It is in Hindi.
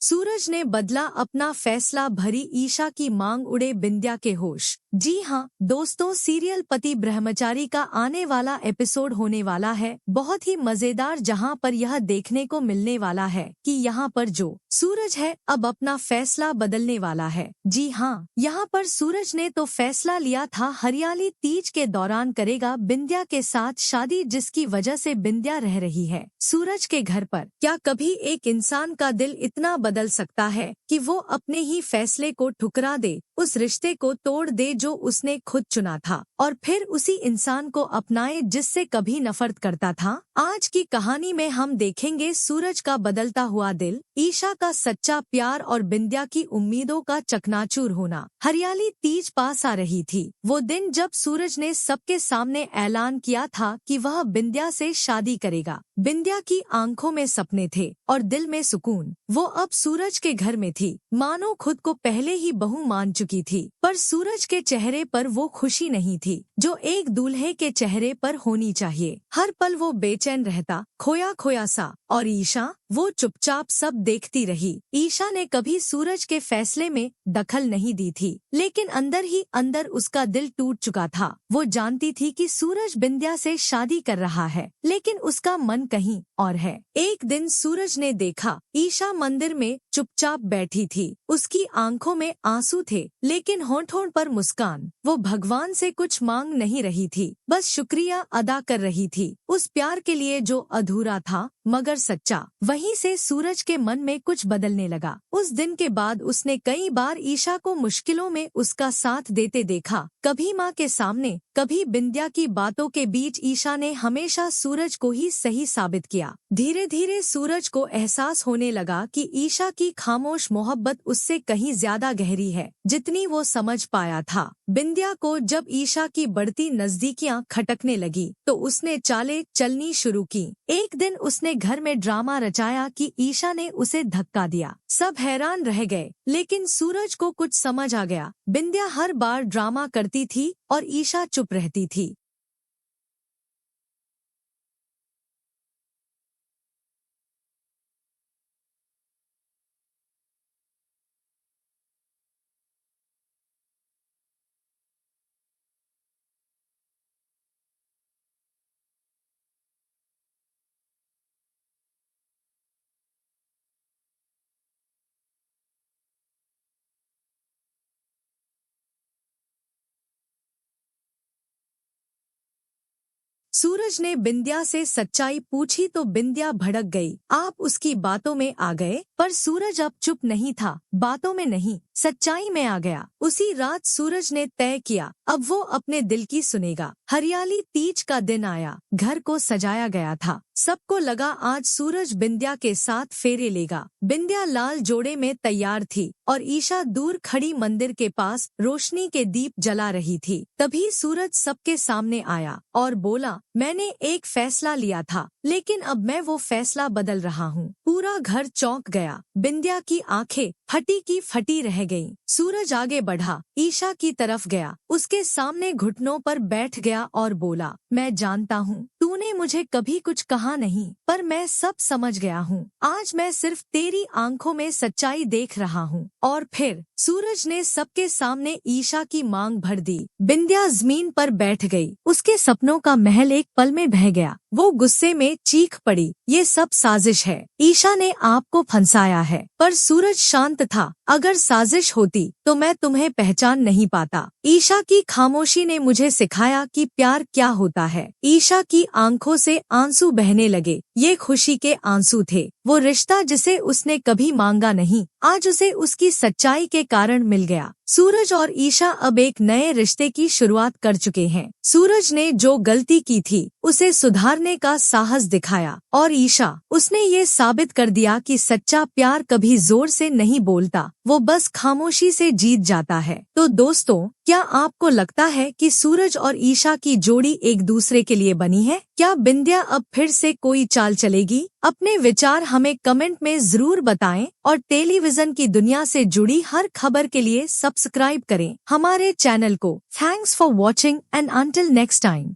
सूरज ने बदला अपना फैसला, भरी ईशा की मांग, उड़े बिंद्या के होश। जी हाँ दोस्तों, सीरियल पति ब्रह्मचारी का आने वाला एपिसोड होने वाला है बहुत ही मजेदार, जहाँ पर यह देखने को मिलने वाला है कि यहाँ पर जो सूरज है अब अपना फैसला बदलने वाला है। जी हाँ, यहाँ पर सूरज ने तो फैसला लिया था हरियाली तीज के दौरान करेगा बिंद्या के साथ शादी, जिसकी वजह से बिंद्या रह रही है सूरज के घर पर। क्या कभी एक इंसान का दिल इतना बदल सकता है कि वो अपने ही फैसले को ठुकरा दे, उस रिश्ते को तोड़ दे जो उसने खुद चुना था, और फिर उसी इंसान को अपनाए जिससे कभी नफरत करता था। आज की कहानी में हम देखेंगे सूरज का बदलता हुआ दिल, ईशा का सच्चा प्यार और बिंद्या की उम्मीदों का चकनाचूर होना। हरियाली तीज पास आ रही थी, वो दिन जब सूरज ने सबके सामने ऐलान किया था कि वह बिंद्या से शादी करेगा। बिंद्या की आंखों में सपने थे और दिल में सुकून। वो अब सूरज के घर में थी, मानो खुद को पहले ही बहू मान चुकी थी। पर सूरज के चेहरे पर वो खुशी नहीं थी जो एक दूल्हे के चेहरे पर होनी चाहिए। हर पल वो बेचैन रहता, खोया खोया सा। और ईशा, वो चुपचाप सब देखती रही। ईशा ने कभी सूरज के फैसले में दखल नहीं दी थी, लेकिन अंदर ही अंदर उसका दिल टूट चुका था। वो जानती थी कि सूरज बिंद्या से शादी कर रहा है, लेकिन उसका मन कहीं और है। एक दिन सूरज ने देखा ईशा मंदिर में चुपचाप बैठी थी। उसकी आंखों में आंसू थे, लेकिन होंठों पर मुस्कान। वो भगवान से कुछ मांग नहीं रही थी, बस शुक्रिया अदा कर रही थी उस प्यार के लिए जो अधूरा था मगर सच्चा। वहीं से सूरज के मन में कुछ बदलने लगा। उस दिन के बाद उसने कई बार ईशा को मुश्किलों में उसका साथ देते देखा, कभी माँ के सामने, कभी बिंद्या की बातों के बीच। ईशा ने हमेशा सूरज को ही सही साबित किया। धीरे धीरे सूरज को एहसास होने लगा कि ईशा की खामोश मोहब्बत उससे कहीं ज्यादा गहरी है जितनी वो समझ पाया था। बिंद्या को जब ईशा की बढ़ती नजदीकियां खटकने लगी तो उसने चालें चलनी शुरू की। एक दिन उसने घर में ड्रामा रचाया कि ईशा ने उसे धक्का दिया। सब हैरान रह गए, लेकिन सूरज को कुछ समझ आ गया। बिंद्या हर बार ड्रामा करती थी और ईशा चुप रहती थी। सूरज ने बिंद्या से सच्चाई पूछी तो बिंद्या भड़क गई। आप उसकी बातों में आ गए, पर सूरज अब चुप नहीं था। बातों में नहीं, सच्चाई में आ गया। उसी रात सूरज ने तय किया, अब वो अपने दिल की सुनेगा। हरियाली तीज का दिन आया, घर को सजाया गया था। सबको लगा आज सूरज बिंद्या के साथ फेरे लेगा। बिंद्या लाल जोड़े में तैयार थी और ईशा दूर खड़ी मंदिर के पास रोशनी के दीप जला रही थी। तभी सूरज सबके सामने आया और बोला, मैंने एक फैसला लिया था, लेकिन अब मैं वो फैसला बदल रहा हूँ। पूरा घर चौंक गया। बिंद्या की आंखें फटी की फटी रह गईं। सूरज आगे बढ़ा, ईशा की तरफ गया, उसके सामने घुटनों पर बैठ गया और बोला, मैं जानता हूँ तूने मुझे कभी कुछ कहा नहीं, पर मैं सब समझ गया हूँ। आज मैं सिर्फ तेरी आंखों में सच्चाई देख रहा हूँ। और फिर सूरज ने सबके सामने ईशा की मांग भर दी। बिंद्या जमीन पर बैठ गई। उसके सपनों का महल एक पल में बह गया। वो गुस्से में चीख पड़ी, ये सब साजिश है। ईशा ने आपको फंसाया है। पर सूरज शांत था। अगर साजिश होती तो मैं तुम्हें पहचान नहीं पाता। ईशा की खामोशी ने मुझे सिखाया कि प्यार क्या होता है। ईशा की आंखों से आंसू बहने लगे। ये खुशी के आंसू थे। वो रिश्ता जिसे उसने कभी मांगा नहीं, आज उसे उसकी सच्चाई के कारण मिल गया। सूरज और ईशा अब एक नए रिश्ते की शुरुआत कर चुके हैं। सूरज ने जो गलती की थी उसे सुधारने का साहस दिखाया, और ईशा, उसने ये साबित कर दिया कि सच्चा प्यार कभी जोर से नहीं बोलता, वो बस खामोशी से जीत जाता है। तो दोस्तों, क्या आपको लगता है कि सूरज और ईशा की जोड़ी एक दूसरे के लिए बनी है? क्या बिंद्या अब फिर से कोई चाल चलेगी? अपने विचार हमें कमेंट में जरूर बताएं और टेलीविजन की दुनिया से जुड़ी हर खबर के लिए सब्सक्राइब करें हमारे चैनल को। Thanks for watching and until next time.